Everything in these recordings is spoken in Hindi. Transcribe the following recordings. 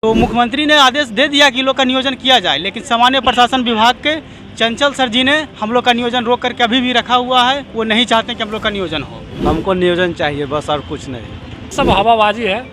तो मुख्यमंत्री ने आदेश दे दिया कि लोग का नियोजन किया जाए, लेकिन सामान्य प्रशासन विभाग के चंचल सर जी ने हम लोग का नियोजन रोक करके अभी भी रखा हुआ है। वो नहीं चाहते कि हम लोग का नियोजन हो। हमको नियोजन चाहिए बस, और कुछ नहीं। सब हवाबाजी है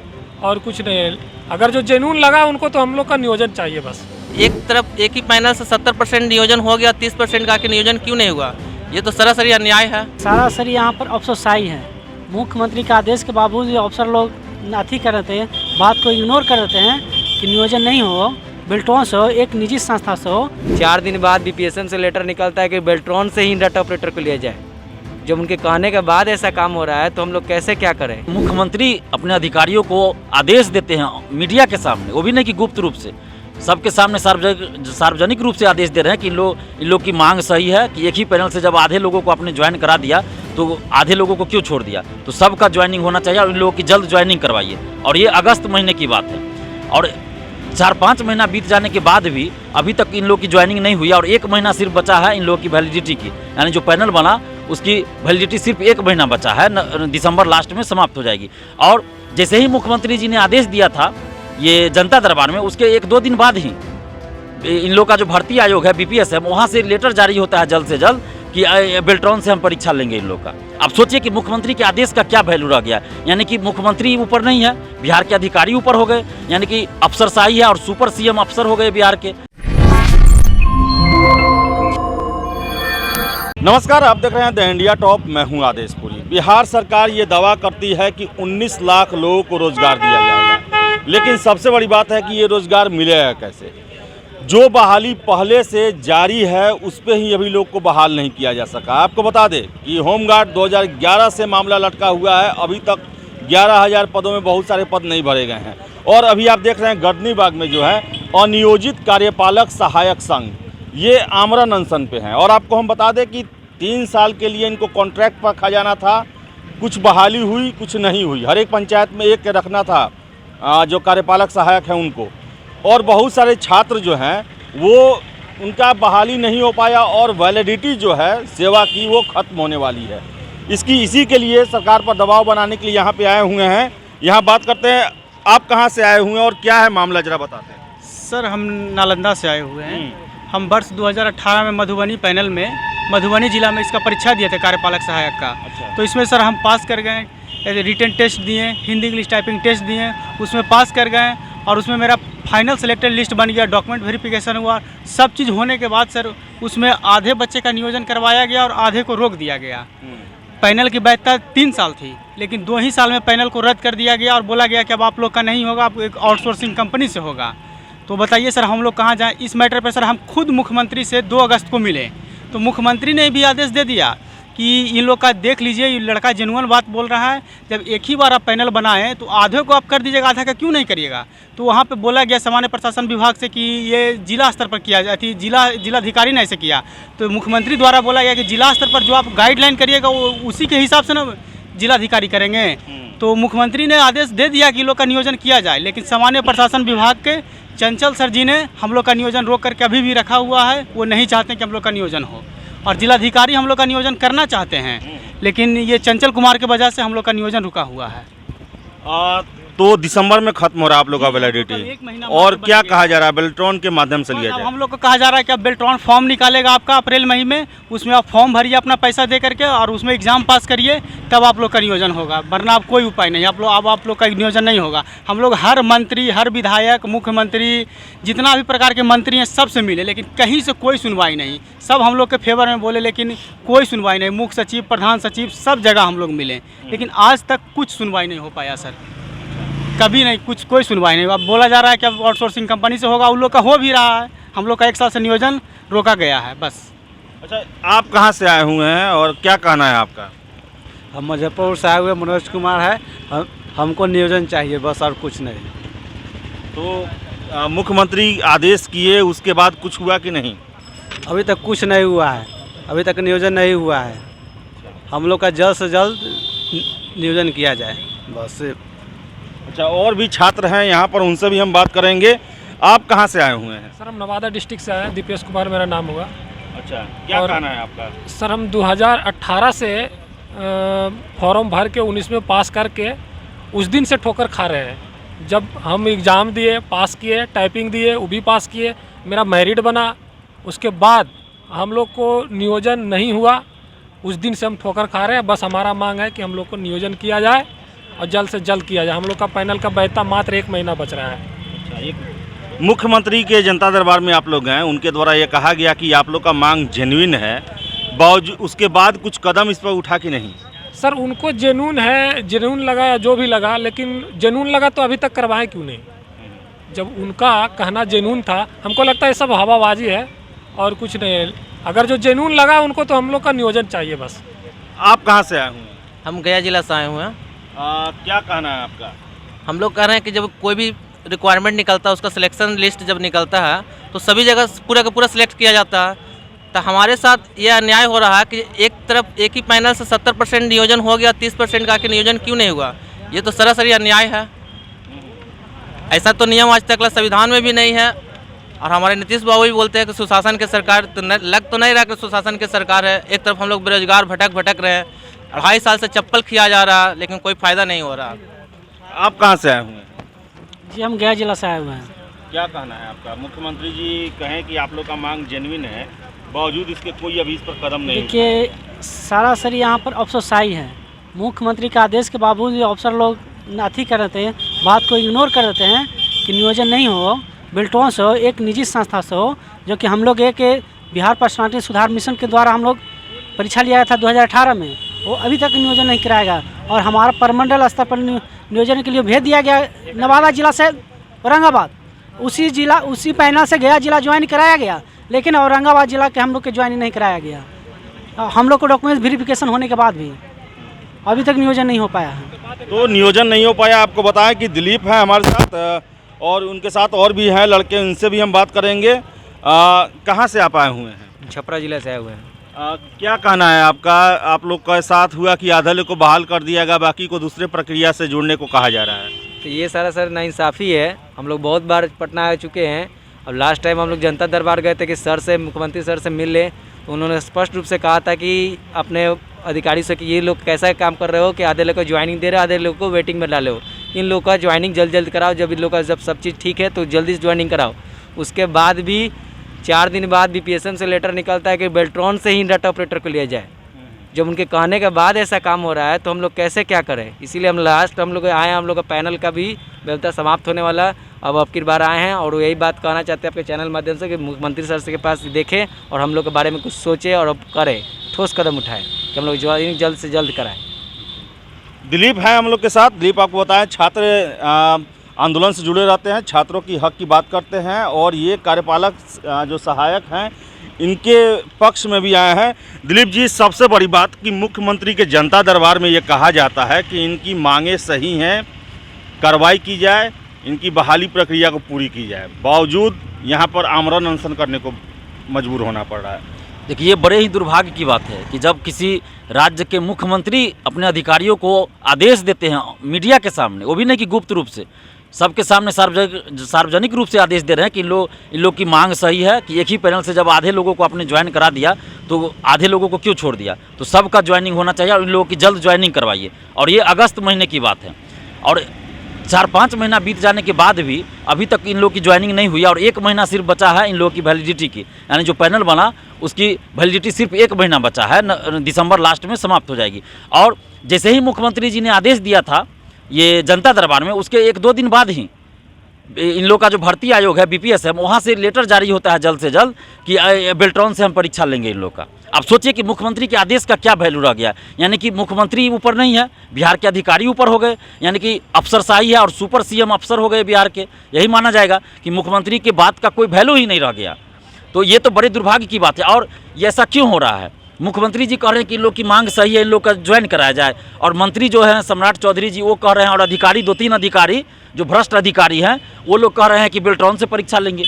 और कुछ नहीं है। अगर जो जेनून लगा उनको तो हम लोग का नियोजन चाहिए बस। एक तरफ एक ही पैनल से 70% नियोजन हो गया, 30% का के नियोजन क्यों नहीं हुआ? ये तो सरासरी अन्याय है। सरासरी यहाँ पर अफसरशाही है। मुख्यमंत्री के आदेश के बावजूद अफसर लोग अथी कर रहे थे, बात को इग्नोर कर रहे हैं कि नियोजन नहीं हो, बेल्ट्रॉन से हो, एक निजी संस्था से हो। 4 दिन बाद बीपीएसएम से लेटर निकलता है कि बेल्ट्रॉन से ही डाटा ऑपरेटर को लिया जाए। जब उनके कहने के बाद ऐसा काम हो रहा है तो हम लोग कैसे क्या करें? मुख्यमंत्री अपने अधिकारियों को आदेश देते हैं मीडिया के सामने, वो भी नहीं कि गुप्त रूप से, सबके सामने सार्वजनिक रूप से आदेश दे रहे हैं कि इन लोग की मांग सही है कि एक ही पैनल से जब आधे लोगों को आपने ज्वाइन करा दिया तो आधे लोगों को क्यों छोड़ दिया? तो सबका ज्वाइनिंग होना चाहिए और इन लोगों की जल्द ज्वाइनिंग करवाइए। और ये अगस्त महीने की बात है और 4-5 महीना बीत जाने के बाद भी अभी तक इन लोगों की ज्वाइनिंग नहीं हुई और 1 महीना सिर्फ बचा है इन लोगों की वैलिडिटी की, यानी जो पैनल बना उसकी वैलिडिटी सिर्फ 1 महीना बचा है, दिसंबर लास्ट में समाप्त हो जाएगी। और जैसे ही मुख्यमंत्री जी ने आदेश दिया था ये जनता दरबार में, उसके 1-2 दिन बाद ही इन लोग का जो भर्ती आयोग है बीपीएसएम, वहाँ से लेटर जारी होता है जल्द से जल्द कि बेल्ट्रॉन से हम परीक्षा लेंगे इन लोग का। अब सोचिए कि मुख्यमंत्री के आदेश का क्या वैल्यू रह गया, यानी कि मुख्यमंत्री ऊपर नहीं है, बिहार के अधिकारी ऊपर हो गए, यानी कि अफसरशाही है और सुपर सीएम अफसर हो गए बिहार के। नमस्कार, आप देख रहे हैं द इंडिया टॉप। मैं हूं आदेशपुरी। बिहार सरकार ये दावा करती है कि 19 लाख लोगों को रोजगार दिया जाएगा, लेकिन सबसे बड़ी बात है कि ये रोजगार मिलेगा कैसे? जो बहाली पहले से जारी है उस पर ही अभी लोग को बहाल नहीं किया जा सका। आपको बता दें कि होमगार्ड 2011 से मामला लटका हुआ है, अभी तक 11,000 पदों में बहुत सारे पद नहीं भरे गए हैं। और अभी आप देख रहे हैं गर्दनीबाग में जो है अनियोजित कार्यपालक सहायक संघ, ये आमरण अनशन पे हैं। और आपको हम बता दें कि 3 साल के लिए इनको कॉन्ट्रैक्ट पर रखा जाना था, कुछ बहाली हुई कुछ नहीं हुई। हर एक पंचायत में एक रखना था जो कार्यपालक सहायक हैं उनको। और बहुत सारे छात्र जो हैं वो उनका बहाली नहीं हो पाया और वैलिडिटी जो है सेवा की वो ख़त्म होने वाली है। इसी के लिए सरकार पर दबाव बनाने के लिए यहाँ पे आए हुए हैं। यहाँ बात करते हैं, आप कहाँ से आए हुए हैं और क्या है मामला, जरा बताते हैं। सर हम नालंदा से आए हुए हैं। हम वर्ष 2018 में मधुबनी पैनल में मधुबनी जिला में इसका परीक्षा दिए थे कार्यपालक सहायक का। अच्छा। तो इसमें सर हम पास कर गए, रिटन टेस्ट दिए, हिंदी इंग्लिश टाइपिंग टेस्ट दिए, उसमें पास कर गए और उसमें मेरा फाइनल सेलेक्टेड लिस्ट बन गया, डॉक्यूमेंट वेरिफिकेशन हुआ। सब चीज़ होने के बाद सर उसमें आधे बच्चे का नियोजन करवाया गया और आधे को रोक दिया गया। पैनल की वैधता 3 साल थी, लेकिन 2 ही साल में पैनल को रद्द कर दिया गया और बोला गया कि अब आप लोग का नहीं होगा, आप एक आउटसोर्सिंग कंपनी से होगा। तो बताइए सर हम लोग कहाँ जाएँ? इस मैटर पर सर हम खुद मुख्यमंत्री से 2 अगस्त को मिले, तो मुख्यमंत्री ने भी आदेश दे दिया कि इन लोग का देख लीजिए, ये लड़का जेन्युइन बात बोल रहा है। जब एक ही बार आप पैनल बनाएं तो आधे को आप कर दीजिएगा, आधा का क्यों नहीं करिएगा? तो वहाँ पे बोला गया सामान्य प्रशासन विभाग से कि ये जिला स्तर पर किया जाती, जिलाधिकारी ने ऐसे किया। तो मुख्यमंत्री द्वारा बोला गया कि जिला स्तर पर जो आप गाइडलाइन करिएगा वो उसी के हिसाब से ना जिलाधिकारी करेंगे। तो मुख्यमंत्री ने आदेश दे दिया कि लोग का नियोजन किया जाए, लेकिन सामान्य प्रशासन विभाग के चंचल सर जी ने हम लोग का नियोजन रोक करके अभी भी रखा हुआ है। वो नहीं चाहते कि हम लोग का नियोजन हो और जिलाधिकारी हम लोग का नियोजन करना चाहते हैं, लेकिन ये चंचल कुमार के वजह से हम लोग का नियोजन रुका हुआ है। तो दिसंबर में खत्म हो रहा है आप लोग का वैलिडिटी, और क्या कहा जा रहा है बेल्ट्रॉन के माध्यम से लिया जाए? हम लोग को कहा जा रहा है कि अब बेल्ट्रॉन फॉर्म निकालेगा आपका अप्रैल मई में, उसमें आप फॉर्म भरिए अपना पैसा दे करके और उसमें एग्जाम पास करिए, तब आप लोग का नियोजन होगा, वरना आप कोई उपाय नहीं, आप लोग का नियोजन नहीं होगा। हम लोग हर मंत्री, हर विधायक, मुख्यमंत्री, जितना भी प्रकार के मंत्री हैं सबसे मिले, लेकिन कहीं से कोई सुनवाई नहीं। सब हम लोग के फेवर में बोले लेकिन कोई सुनवाई नहीं। मुख्य सचिव, प्रधान सचिव, सब जगह हम लोग मिले, लेकिन आज तक कुछ सुनवाई नहीं हो पाया सर, कभी नहीं, कोई सुनवाई नहीं। अब बोला जा रहा है कि अब आउटसोर्सिंग कंपनी से होगा, उन लोग का हो भी रहा है। हम लोग का 1 साल से नियोजन रोका गया है बस। अच्छा, आप कहाँ से आए हुए हैं और क्या कहना है आपका? हम मुजफ्फरपुर से आए हुए मनोज कुमार है। हमको नियोजन चाहिए बस, और कुछ नहीं। तो मुख्यमंत्री आदेश किए, उसके बाद कुछ हुआ कि नहीं? अभी तक कुछ नहीं हुआ है, अभी तक नियोजन नहीं हुआ है। हम लोग का जल्द से जल्द नियोजन किया जाए बस। अच्छा, और भी छात्र हैं यहाँ पर, उनसे भी हम बात करेंगे। आप कहाँ से आए हुए हैं? सर हम नवादा डिस्ट्रिक्ट से आए हैं, दीपेश कुमार मेरा नाम होगा। अच्छा, क्या कहना है आपका? सर हम 2018 से फॉर्म भर के 19 में पास करके उस दिन से ठोकर खा रहे हैं। जब हम एग्ज़ाम दिए, पास किए, टाइपिंग दिए, वो भी पास किए, मेरा मेरिट बना, उसके बाद हम लोग को नियोजन नहीं हुआ। उस दिन से हम ठोकर खा रहे हैं। बस हमारा मांग है कि हम लोग को नियोजन किया जाए और जल्द से जल्द किया जाए। हम लोग का पैनल का वैधता मात्र 1 महीना बच रहा है। मुख्यमंत्री के जनता दरबार में आप लोग गए, उनके द्वारा ये कहा गया कि आप लोग का मांग जेन्युइन है, बावजूद उसके बाद कुछ कदम इस पर उठा कि नहीं? सर उनको जेनून है, जेनून लगा या जो भी लगा, लेकिन जेनून लगा तो अभी तक करवाएं क्यों नहीं? जब उनका कहना जेनून था, हमको लगता है सब हवाबाजी है और कुछ नहीं। अगर जो जेनून लगा उनको तो हम लोग का नियोजन चाहिए बस। आप कहाँ से आए हुए हैं? हम गया जिला से आए हुए हैं। क्या कहना है आपका? हम लोग कह रहे हैं कि जब कोई भी रिक्वायरमेंट निकलता है, उसका सिलेक्शन लिस्ट जब निकलता है तो सभी जगह पूरा का पूरा सिलेक्ट किया जाता है। तो हमारे साथ ये अन्याय हो रहा है कि एक तरफ एक ही पैनल से 70% नियोजन हो गया, 30% का के नियोजन क्यों नहीं हुआ? ये तो सरासरी अन्याय है। ऐसा तो नियम आज तक संविधान में भी नहीं है। और हमारे नीतीश बाबू भी बोलते हैं कि सुशासन के सरकार, तो लग तो नहीं रहा कि सुशासन के सरकार है। एक तरफ हम लोग बेरोजगार भटक रहे हैं, 2.5 साल से चप्पल खिया जा रहा है, लेकिन कोई फ़ायदा नहीं हो रहा। आप कहाँ से आए हुए हैं? जी हम गया जिला से आए हुए हैं। क्या कहना है आपका? मुख्यमंत्री जी कहें कि आप लोग का मांग जेन्युइन है, बावजूद इसके कोई अभी इस पर कदम नहीं। देखिए सरासरी यहाँ पर अफसोसाई है। मुख्यमंत्री का आदेश के बावजूद अफसर लोग अथी कर रहे थे, बात को इग्नोर कर रहे हैं कि नियोजन नहीं हो, बिल्टों से हो, एक निजी संस्था से हो, जो कि हम लोग एक बिहार पर्सनालिटी सुधार मिशन के द्वारा हम लोग परीक्षा लिया था 2018 में, वो अभी तक नियोजन नहीं कराएगा। और हमारा परमंडल स्तर पर नियोजन के लिए भेज दिया गया नवादा जिला से औरंगाबाद, उसी पैनल से गया जिला ज्वाइन कराया गया, लेकिन औरंगाबाद जिला के हम लोग के ज्वाइन नहीं कराया गया। हम लोग को डॉक्यूमेंट वेरिफिकेशन होने के बाद भी अभी तक नियोजन नहीं हो पाया है। तो नियोजन नहीं हो पाया। आपको बताएं कि दिलीप हैं हमारे साथ और उनके साथ और भी हैं लड़के, उनसे भी हम बात करेंगे। कहाँ से आप आए हुए हैं? छपरा जिला से आए हुए हैं। क्या कहना है आपका? आप लोग का साथ हुआ कि आधे लोग को बहाल कर दिया गया, बाकी को दूसरे प्रक्रिया से जुड़ने को कहा जा रहा है? तो ये सारा सर नाइंसाफ़ी है। हम लोग बहुत बार पटना आ चुके हैं। अब लास्ट टाइम हम लोग जनता दरबार गए थे कि सर से, मुख्यमंत्री सर से मिल ले, तो उन्होंने स्पष्ट रूप से कहा था कि अपने अधिकारी से कि ये लोग कैसा काम कर रहे हो कि आधे लोग को ज्वाइनिंग दे रहे हो, आधे लोग को वेटिंग में डाले हो। इन लोग का ज्वाइनिंग जल्द कराओ। जब इन लोग का जब सब चीज़ ठीक है तो जल्दी से ज्वाइनिंग कराओ। उसके बाद भी 4 दिन बाद बीपीएसएम से लेटर निकलता है कि बेल्ट्रॉन से ही डाटा ऑपरेटर को लिया जाए। जब उनके कहने के बाद ऐसा काम हो रहा है तो हम लोग कैसे क्या करें? इसीलिए हम लोग आए हैं। हम लोग का पैनल का भी व्यवस्था समाप्त होने वाला, अब की बार आए हैं और यही बात कहना चाहते हैं आपके चैनल माध्यम से कि मुख्यमंत्री सर के पास देखें और हम लोग के बारे में कुछ सोचें और अब करें, ठोस कदम उठाएं कि हम लोग ज्वाइनिंग जल्द से जल्द कराएं। दिलीप हैं हम लोग के साथ। दिलीप आपको बताएं, छात्र आंदोलन से जुड़े रहते हैं, छात्रों की हक की बात करते हैं और ये कार्यपालक जो सहायक हैं इनके पक्ष में भी आए हैं। दिलीप जी, सबसे बड़ी बात कि मुख्यमंत्री के जनता दरबार में ये कहा जाता है कि इनकी मांगें सही हैं, कार्रवाई की जाए, इनकी बहाली प्रक्रिया को पूरी की जाए, बावजूद यहाँ पर आमरण अनशन करने को मजबूर होना पड़ रहा है। देखिए, ये बड़े ही दुर्भाग्य की बात है कि जब किसी राज्य के मुख्यमंत्री अपने अधिकारियों को आदेश देते हैं मीडिया के सामने, वो भी नहीं कि गुप्त रूप से, सबके सामने सार्वजनिक रूप से आदेश दे रहे हैं कि इन लोग की मांग सही है कि एक ही पैनल से जब आधे लोगों को आपने ज्वाइन करा दिया तो आधे लोगों को क्यों छोड़ दिया? तो सबका ज्वाइनिंग होना चाहिए और इन लोगों की जल्द ज्वाइनिंग करवाइए। और ये अगस्त महीने की बात है और 4-5 महीना बीत जाने के बाद भी अभी तक इन लोगों की ज्वाइनिंग नहीं हुई और 1 महीना सिर्फ बचा है इन लोगों की वैलिडिटी की, यानी जो पैनल बना उसकी वैलिडिटी सिर्फ 1 महीना बचा है, दिसंबर लास्ट में समाप्त हो जाएगी। और जैसे ही मुख्यमंत्री जी ने आदेश दिया था ये जनता दरबार में, उसके 1-2 दिन बाद ही इन लोग का जो भर्ती आयोग है बीपीएसएम, वहाँ से लेटर जारी होता है जल्द से जल्द कि बेल्ट्रॉन से हम परीक्षा लेंगे इन लोग का। अब सोचिए कि मुख्यमंत्री के आदेश का क्या वैल्यू रह गया, यानी कि मुख्यमंत्री ऊपर नहीं है, बिहार के अधिकारी ऊपर हो गए, यानी कि अफसरशाही है और सुपर सीएम अफसर हो गए बिहार के। यही माना जाएगा कि मुख्यमंत्री के बात का कोई वैल्यू ही नहीं रह गया। तो ये तो बड़े दुर्भाग्य की बात है। और ये ऐसा क्यों हो रहा है? मुख्यमंत्री जी कह रहे हैं कि इन लोग की मांग सही है, इन लोग का ज्वाइन कराया जाए, और मंत्री जो हैं सम्राट चौधरी जी वो कह रहे हैं, और अधिकारी 2-3 अधिकारी जो भ्रष्ट अधिकारी हैं वो लोग कह रहे हैं कि बेल्ट्रॉन से परीक्षा लेंगे।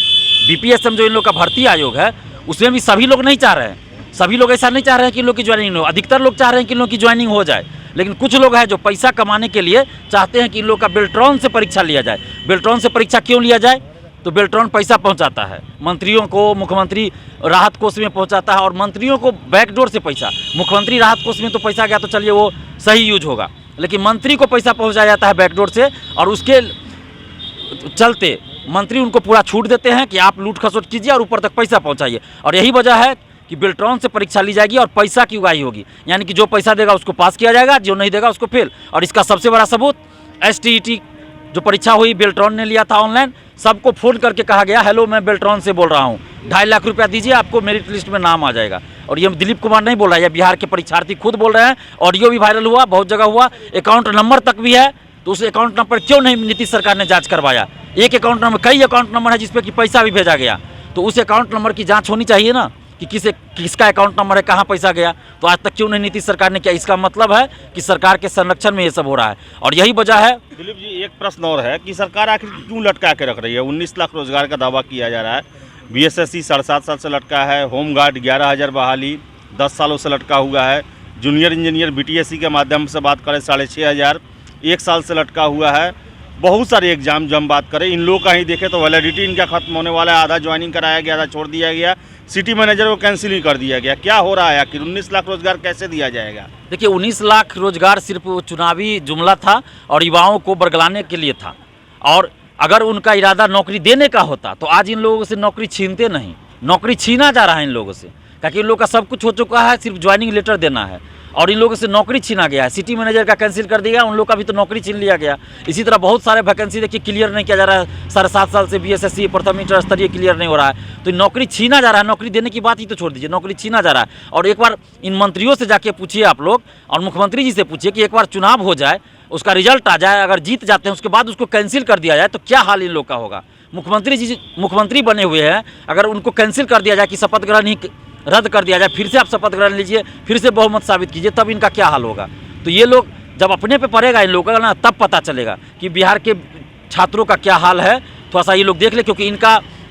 बीपीएसएम जो इन लोग का भर्ती आयोग है उसमें भी सभी लोग नहीं चाह रहे हैं, सभी लोग ऐसा नहीं चाह रहे हैं कि इन लोग की ज्वाइनिंग हो। अधिकतर लोग चाह रहे हैं कि इन लोग की ज्वाइनिंग हो जाए, लेकिन कुछ लोग हैं जो पैसा कमाने के लिए चाहते हैं कि इन लोग का बेल्ट्रॉन से परीक्षा लिया जाए। बेल्ट्रॉन से परीक्षा क्यों लिया जाए? तो बेल्ट्रॉन पैसा पहुंचाता है मंत्रियों को, मुख्यमंत्री राहत कोष में पहुंचाता है और मंत्रियों को बैकडोर से पैसा, मुख्यमंत्री राहत कोष में तो पैसा गया तो चलिए वो सही यूज होगा, लेकिन मंत्री को पैसा पहुंचाया जाता है बैकडोर से और उसके चलते मंत्री उनको पूरा छूट देते हैं कि आप लूट खसोट कीजिए और ऊपर तक पैसा पहुंचाइए। और यही वजह है कि बेल्ट्रॉन से परीक्षा ली जाएगी और पैसा की उगाही होगी, यानी कि जो पैसा देगा उसको पास किया जाएगा, जो नहीं देगा उसको फेल। और इसका सबसे बड़ा सबूत STET जो परीक्षा हुई बेल्ट्रॉन ने लिया था ऑनलाइन, सबको फ़ोन करके कहा गया हेलो मैं बेल्ट्रॉन से बोल रहा हूँ, 2.5 लाख रुपया दीजिए आपको मेरिट लिस्ट में नाम आ जाएगा। और ये दिलीप कुमार नहीं बोल रहा है, ये बिहार के परीक्षार्थी खुद बोल रहे हैं। ऑडियो भी वायरल हुआ, बहुत जगह हुआ, अकाउंट नंबर तक भी है। तो उस अकाउंट नंबर क्यों नहीं नीतीश सरकार ने जांच करवाया? एक अकाउंट नंबर, कई अकाउंट नंबर है जिसपे कि पैसा भी भेजा गया, तो उस अकाउंट नंबर की जांच होनी चाहिए ना कि किसका अकाउंट नंबर है, कहाँ पैसा गया। तो आज तक क्यों नहीं नीतीश सरकार ने किया? इसका मतलब है कि सरकार के संरक्षण में ये सब हो रहा है और यही वजह है। दिलीप जी, एक प्रश्न और है कि सरकार आखिर क्यों लटका के रख रही है? 19 लाख रोजगार का दावा किया जा रहा है, BSSC 7.5 साल से लटका है, होमगार्ड 11,000 बहाली 10 सालों से लटका हुआ है, जूनियर इंजीनियर BTSC के माध्यम से बात करें 6,500 1 साल से लटका हुआ है। बहुत सारे एग्जाम जो हम बात करें, इन लोग का ही देखें तो वैलिडिटी इनका खत्म होने वाला है, आधा ज्वाइनिंग कराया गया, आधा छोड़ दिया गया, सिटी मैनेजर को कैंसिल ही कर दिया गया। क्या हो रहा है आखिर? 19 लाख रोजगार कैसे दिया जाएगा? देखिए 19 लाख रोजगार सिर्फ चुनावी जुमला था और युवाओं को बरगलाने के लिए था। और अगर उनका इरादा नौकरी देने का होता तो आज इन लोगों से नौकरी छीनते नहीं। नौकरी छीना जा रहा है इन लोगों से, क्योंकि इन लोगों का सब कुछ हो चुका है, सिर्फ ज्वाइनिंग लेटर देना है और इन लोगों से नौकरी छीना गया है। सिटी मैनेजर का कैंसिल कर दिया, उन लोग का भी तो नौकरी छीन लिया गया। इसी तरह बहुत सारे वैकेंसी देखिए क्लियर नहीं किया जा रहा है, 7.5 साल से BSSC प्रथम इंटर स्तरीय क्लियर नहीं हो रहा है। तो नौकरी छीना जा रहा है, नौकरी देने की बात ही तो छोड़ दीजिए, नौकरी छीना जा रहा है। और एक बार इन मंत्रियों से जाके पूछिए आप लोग और मुख्यमंत्री जी से पूछिए कि एक बार चुनाव हो जाए, उसका रिजल्ट आ जाए, अगर जीत जाते हैं उसके बाद उसको कैंसिल कर दिया जाए तो क्या हाल इन लोग का होगा। मुख्यमंत्री बने हुए हैं, अगर उनको कैंसिल कर दिया जाए कि शपथ ग्रहण ही रद्द कर दिया जाए, फिर से आप शपथ ग्रहण लीजिए, फिर से बहुमत साबित कीजिए, तब इनका क्या हाल होगा। तो ये लोग जब अपने पे पड़ेगा इन लोगों का ना, तब पता चलेगा कि बिहार के छात्रों का क्या हाल है। थोड़ा सा ये लोग देख ले, क्योंकि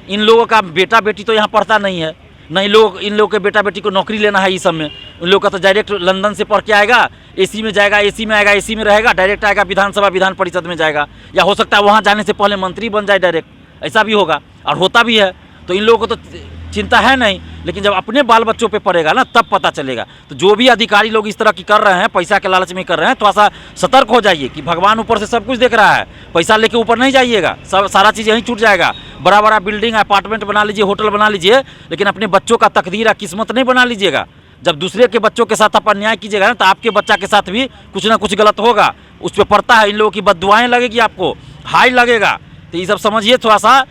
इन लोगों का बेटा बेटी तो यहाँ पढ़ता नहीं है, न इन लोग के बेटा बेटी को नौकरी लेना है इस सब में। उन लोग का तो डायरेक्ट लंदन से पढ़ के आएगा, AC में जाएगा, AC में आएगा, AC में रहेगा, डायरेक्ट आएगा विधानसभा विधान परिषद में जाएगा, या हो सकता है वहाँ जाने से पहले मंत्री बन जाए डायरेक्ट, ऐसा भी होगा और होता भी है। तो इन लोगों को तो चिंता है नहीं, लेकिन जब अपने बाल बच्चों पे पड़ेगा ना तब पता चलेगा। तो जो भी अधिकारी लोग इस तरह की कर रहे हैं, पैसा के लालच में कर रहे हैं, थोड़ा सा सतर्क हो जाइए कि भगवान ऊपर से सब कुछ देख रहा है। पैसा लेके ऊपर नहीं जाइएगा, सारा चीज़ यहीं छूट जाएगा। बड़ा बड़ा बिल्डिंग अपार्टमेंट बना लीजिए, होटल बना लीजिए, लेकिन अपने बच्चों का तकदीर किस्मत नहीं बना लीजिएगा। जब दूसरे के बच्चों के साथ आप अन्याय कीजिएगा ना, तो आपके बच्चा के साथ भी कुछ ना कुछ गलत होगा, उस पर पड़ता है। इन लोगों की बददुआएं लगेगी, आपको हाई लगेगा। तो ये सब समझिए थोड़ा सा,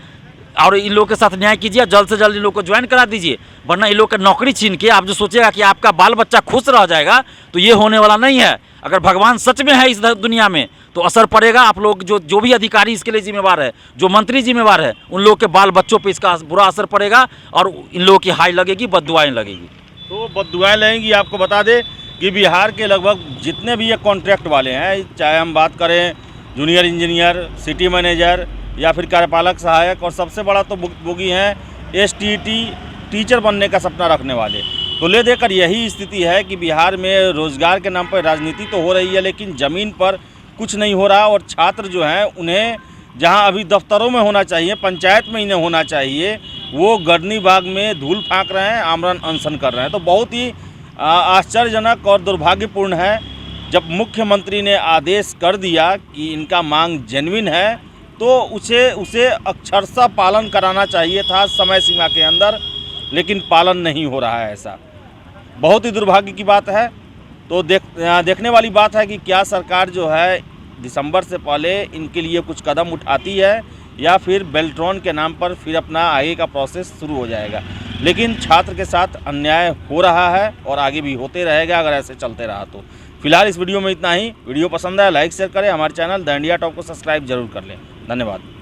और इन लोगों के साथ न्याय कीजिए, जल्द से जल्द इन लोग को ज्वाइन करा दीजिए, वरना इन लोग का नौकरी छीन के आप जो सोचेगा कि आपका बाल बच्चा खुश रह जाएगा, तो ये होने वाला नहीं है। अगर भगवान सच में है इस दुनिया में तो असर पड़ेगा। आप लोग जो भी अधिकारी इसके लिए जिम्मेवार है, जो मंत्री जिम्मेवार है, उन लोग के बाल बच्चों पर इसका बुरा असर पड़ेगा और इन लोगों की हाई लगेगी, बददुआएं लगेगी। तो बददुआएं लगेंगी। आपको बता दें कि बिहार के लगभग जितने भी ये कॉन्ट्रैक्ट वाले हैं, चाहे हम बात करें जूनियर इंजीनियर, सिटी मैनेजर या फिर कार्यपालक सहायक, और सबसे बड़ा तो बोगी हैं STET टीचर बनने का सपना रखने वाले। तो ले देकर यही स्थिति है कि बिहार में रोज़गार के नाम पर राजनीति तो हो रही है, लेकिन ज़मीन पर कुछ नहीं हो रहा। और छात्र जो हैं उन्हें जहां अभी दफ्तरों में होना चाहिए, पंचायत में इन्हें होना चाहिए, वो गर्दनी बाग में धूल फाँक रहे हैं, आमरण अनशन कर रहे हैं। तो बहुत ही आश्चर्यजनक और दुर्भाग्यपूर्ण है। जब मुख्यमंत्री ने आदेश कर दिया कि इनका मांग जेन्युइन है, तो उसे अक्षरशः पालन कराना चाहिए था समय सीमा के अंदर, लेकिन पालन नहीं हो रहा है। ऐसा बहुत ही दुर्भाग्य की बात है। तो देखने वाली बात है कि क्या सरकार जो है दिसंबर से पहले इनके लिए कुछ कदम उठाती है या फिर बेल्ट्रॉन के नाम पर फिर अपना आगे का प्रोसेस शुरू हो जाएगा। लेकिन छात्र के साथ अन्याय हो रहा है और आगे भी होते रहेगा अगर ऐसे चलते रहा तो। फिलहाल इस वीडियो में इतना ही। वीडियो पसंद आया लाइक शेयर करें, हमारे चैनल द इंडिया टॉप को सब्सक्राइब जरूर कर लें। धन्यवाद।